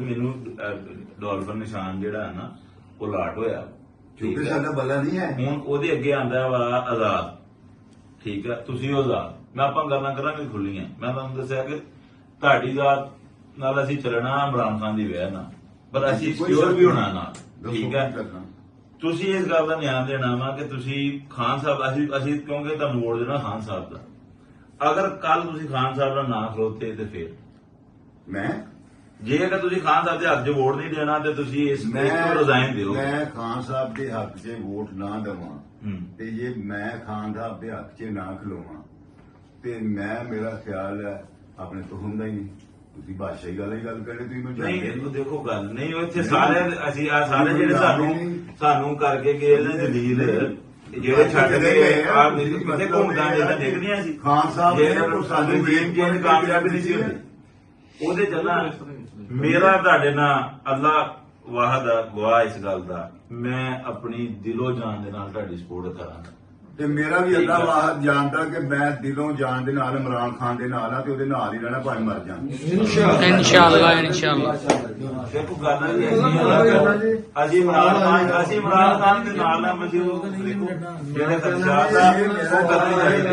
ਮੈਨੂੰ ਡਾਲਫਰ ਨਿਸ਼ਾਨ ਜਿਹੜਾ ਹੈ ਨਾ ਉਹ ਲਾਟ ਹੋਇਆ ਕਿਉਂਕਿ ਸਾਡਾ ਬੱਲਾ ਨਹੀਂ ਹੈ ਹੁਣ ਉਹਦੇ ਅੱਗੇ ਆਂਦਾ ਵਾ ਆਜ਼ਾਦ ਠੀਕ ਹੈ ਤੁਸੀਂ ਉਹ ਆਜ਼ਾਦ ਮੈਂ ਆਪਾਂ ਗੱਲਾਂ ਕਰਾਂਗੇ ਖੁੱਲੀਆਂ ਮੈਂ ਤੁਹਾਨੂੰ ਦੱਸਿਆ ਕਿ ਤੁਹਾਡੀ ਜ਼ਾਤ ਨਾਲ ਅਸੀਂ ਚੱਲਣਾ ਇਮਰਾਨ ਖਾਨ ਦੀ ਵਜ੍ਹਾ ਨਾਲ ਪਰ ਅਸੀਂ ਸਿਕਿਉਰ ਵੀ ਹੋਣਾ ਨਾਲ ਠੀਕ ਹੈ ਤੁਸੀਂ ਇਸ ਗੱਲ ਦਾ ਧਿਆਨ ਦੇਣਾ ਵਾ ਕਿ ਤੁਸੀਂ ਖਾਨ ਸਾਹਿਬ ਅਸੀਂ ਕਿਉਂਕਿ ਤੁਹਾਨੂੰ ਵੋਟ ਦੇਣਾ ਖਾਨ ਸਾਹਿਬ ਦਾ ਅਗਰ ਕੱਲ ਤੁਸੀਂ ਖਾਨ ਸਾਹਿਬ ਦਾ ਨਾਂ ਖਲੋਤੇ ਤੇ ਫਿਰ ਮੈਂ ਜੇ ਅਗਰ ਤੁਸੀਂ ਖਾਨ ਸਾਹਿਬ ਦੇ ਹੱਕ 'ਚ ਵੋਟ ਨਹੀਂ ਦੇਣਾ ਤੇ ਤੁਸੀਂ ਇਸ ਤੋਂ ਰਿਜ਼ਾਈਨ ਦਿਓ ਮੈਂ ਖਾਨ ਸਾਹਿਬ ਦੇ ਹੱਕ 'ਚ ਵੋਟ ਨਾ ਦੇਵਾਂ ਤੇ ਜੇ ਮੈਂ ਖਾਨ ਸਾਹਿਬ ਦੇ ਹੱਕ 'ਚ ਨਾ ਖਲੋਵਾਂ ਤੇ ਮੇਰਾ ਖਿਆਲ ਹੈ ਆਪਣੇ ਤੋਂ ਹੁੰਦਾ ਹੀ ਨਹੀਂ ਤੁਸੀਂ ਬਾਦਸ਼ਾਹੀ ਗੱਲ ਕਰਦੇ ਤੁਸੀਂ ਮੈਨੂੰ ਨਹੀਂ ਦੇਖੋ ਗੱਲ ਨਹੀਂ ਇੱਥੇ ਸਾਰੇ ਅਸੀਂ ਆ ਸਾਰੇ ਜਿਹੜੇ ਸਾਨੂੰ ਕਰਕੇ ਗਏ ਨੇ ਦਲੀਲ ਜਿਹੜੇ ਛੱਡ ਕੇ ਆ ਕਿਤੇ ਘੁੰਮਦਾ ਜਿਹੜਾ ਦੇਖਦੀਆਂ ਸੀ ਖਾਨ ਸਾਹਿਬ ਜਿਹੜੇ ਸਾਨੂੰ ਗੇਮ ਚ ਕਾਮਯਾਬੀ ਨਹੀਂ ਸੀ ਹੁੰਦੀ ਉਹਦੇ ਚੱਲਾਂ ਮੇਰਾ ਤੁਹਾਡੇ ਨਾਲ ਅੱਲਾਹ ਵਾਹਦ ਗਵਾਹ ਇਸ ਗੱਲ ਦਾ ਮੈਂ ਆਪਣੀ ਦਿਲੋਂ ਜਾਨ ਦੇ ਨਾਲ ਤੁਹਾਡੀ ਸਪੋਰਟ ਕਰਾਂਗਾ ਤੇ ਮੇਰਾ ਵੀ ਅੱਲਾਹ ਵਾਹਦ ਜਾਣਦਾ ਕਿ ਮੈਂ ਦਿਲੋਂ ਜਾਨ ਦੇ ਨਾਲ ਇਮਰਾਨ ਖਾਨ ਦੇ ਨਾਲ ਆ ਤੇ ਉਹਦੇ ਨਾਲ ਹੀ ਰਹਿਣਾ ਭਾਵੇਂ ਮਰ ਜਾਵਾਂ ਇਨਸ਼ਾਅੱਲਾ ਦੇਖੋ ਗੱਲ ਅਸੀਂ ਇਮਰਾਨ ਖਾਨ ਦੇ ਨਾਲ ਨਾ ਮੌਜੂਦ ਜਿਹੜੇ ਖਦਸ਼ਾਤ ਆ ਉਹ ਕਰਨੇ ਚਾਹੀਦੇ।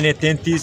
NA-33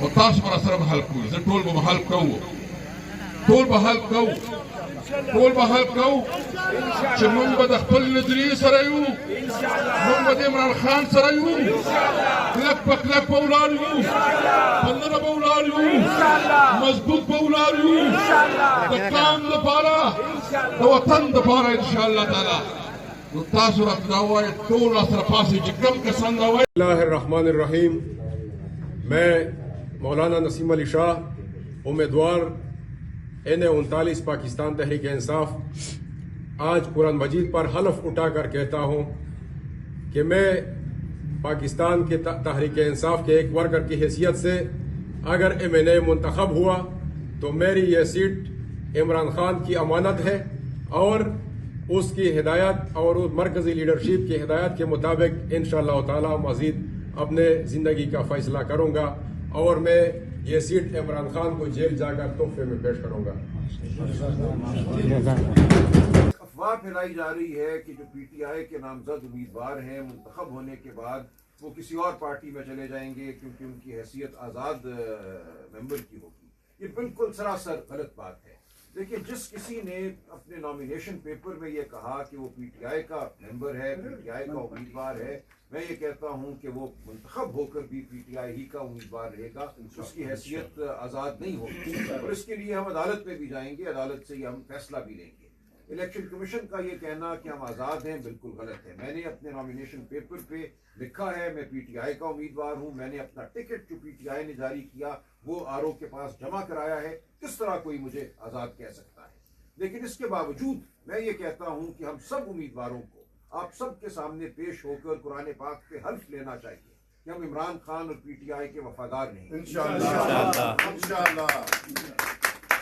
وتاسو پر سره حل کوو زه ټول به حل کوو چې موږ به د خپل نظریې سره یو موږ به د عمران خان سره یو کلک په کلک به ولاړ یو په نره به ولاړ یو مضبوط به ولاړ یو د قام دپاره د وطن دپاره انشاءالله تعالی نو تاسو راته دا ووایئ ټول راسره پاسئ چې کوم کسان دا وایي بسم اللہ الرحمن الرحیم۔ میں مولانا نسیم علی شاہ امیدوار NA-39 پاکستان تحریک انصاف آج قرآن مجید پر حلف اٹھا کر کہتا ہوں کہ میں پاکستان کے تحریک انصاف کے ایک ورکر کی حیثیت سے اگر MNA منتخب ہوا تو میری یہ سیٹ عمران خان کی امانت ہے اور اس کی ہدایت اور مرکزی لیڈرشپ کی ہدایت کے مطابق انشاءاللہ تعالی مزید اپنے زندگی کا فیصلہ کروں گا اور میں یہ سیٹ عمران خان کو جیل جا کر تحفے میں پیش کروں گا۔ افواہ پھیلائی جا رہی ہے کہ جو پی ٹی آئی کے نامزد امیدوار ہیں منتخب ہونے کے بعد وہ کسی اور پارٹی میں چلے جائیں گے کیونکہ ان کی حیثیت آزاد ممبر کی ہوگی. یہ بالکل سراسر غلط بات ہے. دیکھیے, جس کسی نے اپنے نامینیشن پیپر میں یہ کہا کہ وہ پی ٹی آئی کا ممبر ہے, پی ٹی آئی کا امیدوار ہے, میں یہ کہتا ہوں کہ وہ منتخب ہو کر بھی پی ٹی آئی ہی کا امیدوار رہے گا, اس کی حیثیت آزاد نہیں ہوگی. اور اس کے لیے ہم عدالت میں بھی جائیں گے, عدالت سے ہم فیصلہ بھی لیں گے. الیکشن کمیشن کا یہ کہنا کہ ہم آزاد ہیں بالکل غلط ہے. میں نے اپنے نامینیشن پیپر پہ لکھا ہے میں پی ٹی آئی کا امیدوار ہوں. میں نے اپنا ٹکٹ جو پی ٹی آئی نے جاری کیا وہ آر او کے پاس جمع کرایا ہے. کس طرح کوئی مجھے آزاد کہہ سکتا ہے؟ لیکن اس کے باوجود میں یہ کہتا ہوں کہ ہم سب امیدواروں کو آپ سب کے سامنے پیش ہو کر قرآن پاک پہ حلف لینا چاہیے کہ ہم عمران خان اور پی ٹی آئی کے وفادار نہیں.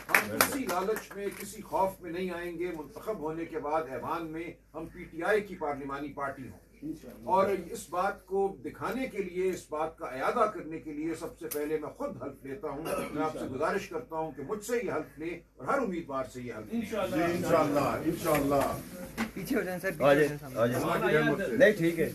ہم کسی لالچ میں کسی خوف میں نہیں آئیں گے. منتخب ہونے کے بعد ایوان میں ہم پی ٹی آئی کی پارلیمانی پارٹی ہوں گے. اور اس بات کو دکھانے کے لیے, اس بات کا اعادہ کرنے کے لیے سب سے پہلے میں خود حلف لیتا ہوں. میں آپ سے گزارش کرتا ہوں کہ مجھ سے یہ حلف لیں اور ہر امیدوار سے یہ حلف لیں. انشاءاللہ. پیچھے ہو جائیں سر, نہیں ٹھیک ہے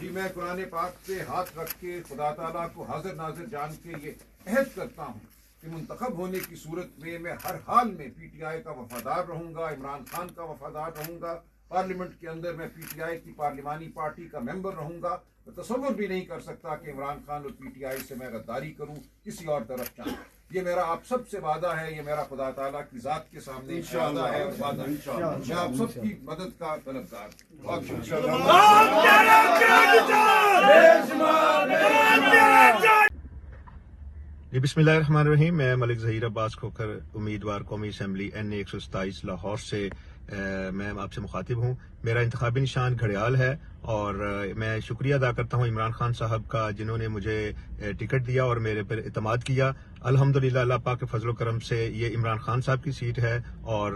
جی, میں قرآن پاک پہ ہاتھ رکھ کے خدا تعالیٰ کو حاضر ناظر جان کے یہ عہد کرتا ہوں کہ منتخب ہونے کی صورت میں ہر حال میں پی ٹی آئی کا وفادار رہوں گا, عمران خان کا وفادار رہوں گا. پارلیمنٹ کے اندر میں پی ٹی آئی کی پارلیمانی پارٹی کا ممبر رہوں گا. میں تصور بھی نہیں کر سکتا کہ عمران خان اور پی ٹی آئی سے میں غداری کروں, کسی اور طرف جاؤں. یہ میرا آپ سب سے وعدہ ہے, یہ میرا خدا تعالیٰ کی ذات کے سامنے وعدہ ہے اور وعدہ ہے. میں آپ سب کی مدد کا طلبگار بسم اللہ الرحمن الرحیم. میں ملک ظہیر عباس کھوکھر, امیدوار قومی اسمبلی NA 127 لاہور سے میں آپ سے مخاطب ہوں. میرا انتخابی نشان گھڑیال ہے اور میں شکریہ ادا کرتا ہوں عمران خان صاحب کا جنہوں نے مجھے ٹکٹ دیا اور میرے پر اعتماد کیا. الحمدللہ اللہ پاک کے فضل و کرم سے یہ عمران خان صاحب کی سیٹ ہے اور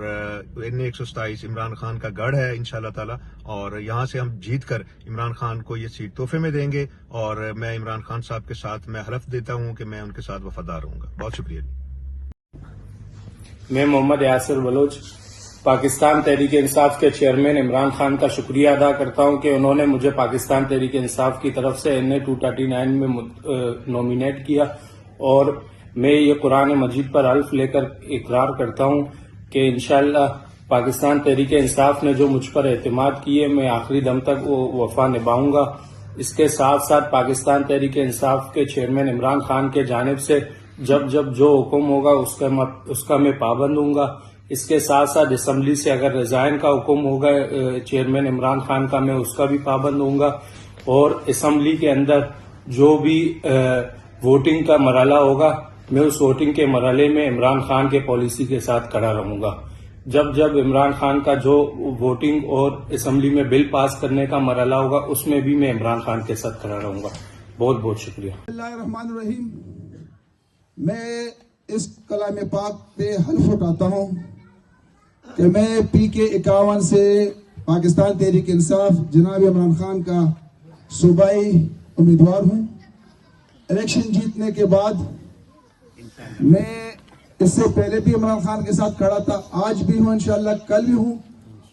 NA 127 عمران خان کا گڑھ ہے انشاءاللہ تعالی, اور یہاں سے ہم جیت کر عمران خان کو یہ سیٹ تحفے میں دیں گے. اور میں عمران خان صاحب کے ساتھ میں حلف دیتا ہوں کہ میں ان کے ساتھ وفادار رہوں گا. بہت شکریہ. میں محمد یاسر بلوچ پاکستان تحریک انصاف کے چیئرمین عمران خان کا شکریہ ادا کرتا ہوں کہ انہوں نے مجھے پاکستان تحریک انصاف کی طرف سے NA 239 میں نومینیٹ کیا, اور میں یہ قرآن مجید پر حلف لے کر اقرار کرتا ہوں کہ انشاءاللہ پاکستان تحریک انصاف نے جو مجھ پر اعتماد کیے میں آخری دم تک وہ وفا نبھاؤں گا. اس کے ساتھ ساتھ پاکستان تحریک انصاف کے چیئرمین عمران خان کے جانب سے جب جو حکم ہوگا اس کا میں پابند ہوں گا. اس کے ساتھ ساتھ اسمبلی سے اگر ریزائن کا حکم ہوگا چیئرمین عمران خان کا, میں اس کا بھی پابند ہوں گا. اور اسمبلی کے اندر جو بھی ووٹنگ کا مرحلہ ہوگا میں اس ووٹنگ کے مرحلے میں عمران خان کے پالیسی کے ساتھ کھڑا رہوں گا. جب عمران خان کا جو ووٹنگ اور اسمبلی میں بل پاس کرنے کا مرحلہ ہوگا اس میں بھی میں عمران خان کے ساتھ کھڑا رہوں گا. بہت بہت شکریہ. بسم اللہ الرحمن الرحیم. میں اس کلام پاک پہ حلف اٹھاتا ہوں کہ میں PK 51 سے پاکستان تحریک انصاف جناب عمران خان کا صوبائی امیدوار ہوں. الیکشن جیتنے کے بعد میں اس سے پہلے بھی عمران خان کے ساتھ کھڑا تھا, آج بھی ہوں, انشاءاللہ کل بھی ہوں.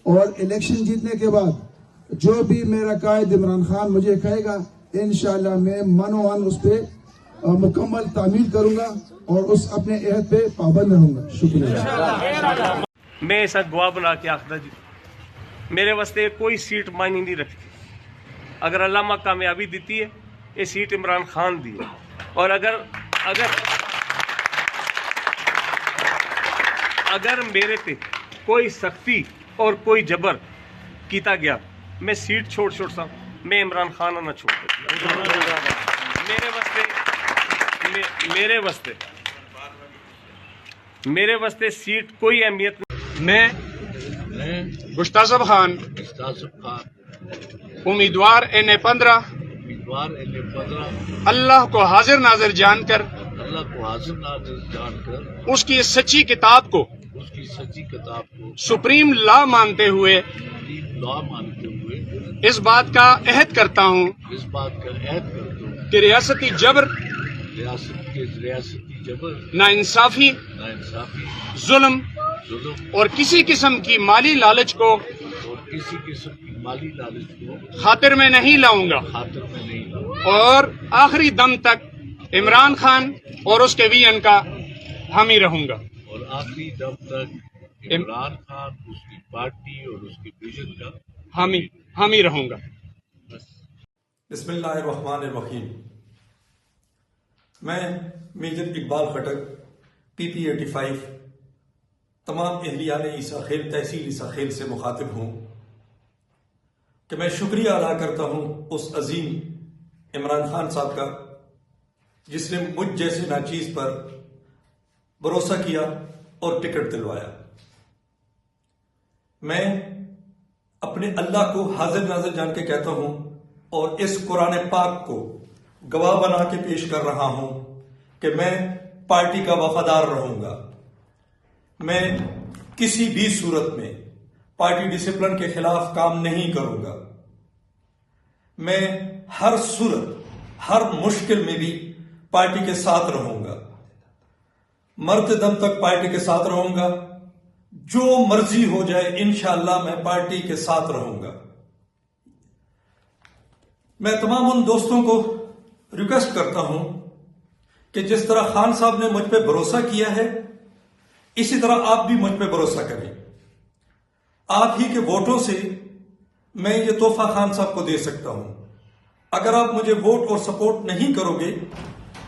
اور الیکشن جیتنے کے بعد جو بھی میرا قائد عمران خان مجھے کہے گا انشاءاللہ میں من و عن اس پہ مکمل تعمیل کروں گا اور اس اپنے عہد پہ پابند رہوں گا. شکریہ. میں ایسا گواہ بنا کے آخر جی میرے واسطے کوئی سیٹ معنی نہیں رکھتی. اگر علامہ کامیابی دیتی ہے یہ سیٹ عمران خان دی ہے, اور اگر میرے تے کوئی سختی اور کوئی جبر کیتا گیا میں سیٹ چھوڑ سا, میں عمران خان نہ چھوڑ دیتا. میرے واسطے سیٹ کوئی اہمیت نہیں. میں مشتاق خان امیدوار NA 15 اللہ کو حاضر ناظر جان کر اس کی سچی کتاب کو سپریم لا مانتے ہوئے اس بات کا عہد کرتا ہوں کہ ریاستی جبر نا انصافی ظلم اور کسی قسم کی مالی لالچ کو خاطر میں نہیں لاؤں گا اور آخری دم تک عمران خان اور اس کے وی این کا حامی رہوں گا اور آخری دم تک عمران خان اس کی پارٹی اور اس کی ویژن کا حامی رہوں گا. بسم اللہ الرحمن الرحیم. میں میجر اقبال خٹک PP85 تمام اہلیان عیسیٰ خیل تحصیل عیسیٰ خیل سے مخاطب ہوں کہ میں شکریہ ادا کرتا ہوں اس عظیم عمران خان صاحب کا جس نے مجھ جیسے ناچیز پر بھروسہ کیا اور ٹکٹ دلوایا. میں اپنے اللہ کو حاضر ناظر جان کے کہتا ہوں اور اس قرآن پاک کو گواہ بنا کے پیش کر رہا ہوں کہ میں پارٹی کا وفادار رہوں گا. میں کسی بھی صورت میں پارٹی ڈسپلن کے خلاف کام نہیں کروں گا. میں ہر صورت ہر مشکل میں بھی پارٹی کے ساتھ رہوں گا. مرتے دم تک پارٹی کے ساتھ رہوں گا. جو مرضی ہو جائے انشاءاللہ میں پارٹی کے ساتھ رہوں گا. میں تمام ان دوستوں کو ریکویسٹ کرتا ہوں کہ جس طرح خان صاحب نے مجھ پہ بھروسہ کیا ہے اسی طرح آپ بھی مجھ پہ بھروسہ کریں. آپ ہی کے ووٹوں سے میں یہ تحفہ خان صاحب کو دے سکتا ہوں. اگر آپ مجھے ووٹ اور سپورٹ نہیں کرو گے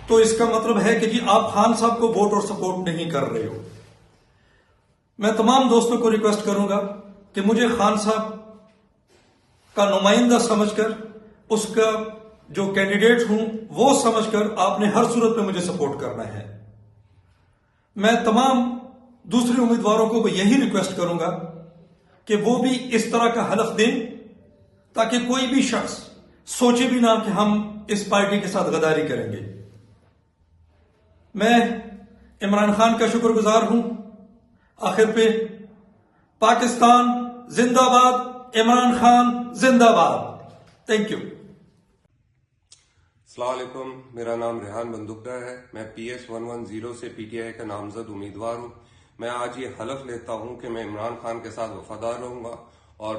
تو اس کا مطلب ہے کہ جی آپ خان صاحب کو ووٹ اور سپورٹ نہیں کر رہے ہو. میں تمام دوستوں کو ریکویسٹ کروں گا کہ مجھے خان صاحب کا نمائندہ سمجھ کر اس کا جو کینڈیڈیٹ ہوں وہ سمجھ کر آپ نے ہر صورت میں مجھے سپورٹ کرنا ہے. میں تمام دوسرے امیدواروں کو یہی ریکویسٹ کروں گا کہ وہ بھی اس طرح کا حلف دیں تاکہ کوئی بھی شخص سوچے بھی نہ کہ ہم اس پارٹی کے ساتھ غداری کریں گے. میں عمران خان کا شکر گزار ہوں. آخر پہ پاکستان زندہ باد، عمران خان زندہ باد. Thank you. السلام علیکم، میرا نام ریحان بندوقدار ہے. میں PS110 سے PTI کا نامزد امیدوار ہوں. میں آج یہ حلف لیتا ہوں کہ میں عمران خان کے ساتھ وفادار رہوں گا اور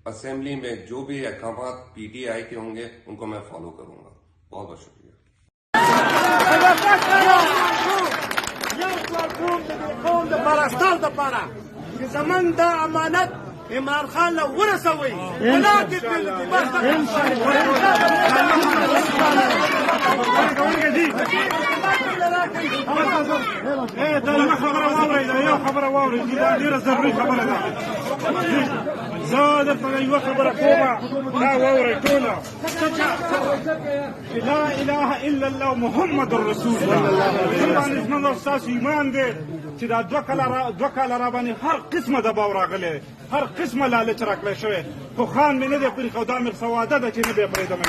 اسمبلی میں جو بھی احکامات PTI کے ہوں گے ان کو میں فالو کروں گا. بہت بہت شکریہ. عمران خان لو ورثوي ولكن خبر واوري دير الزري خبر زادت ايوه خبر كوما لا واوري كولا لا اله الا الله محمد رسول الله. طبعا اسمه استاذ ایمان دي چې دا دوه کاله را باندې هر قسمه دباو راغلی، هر قسمه لالچ راکړی شوی، خو خان مې نه دی پرېښود. دا مې سواده ده چې نه دی پرېږدم.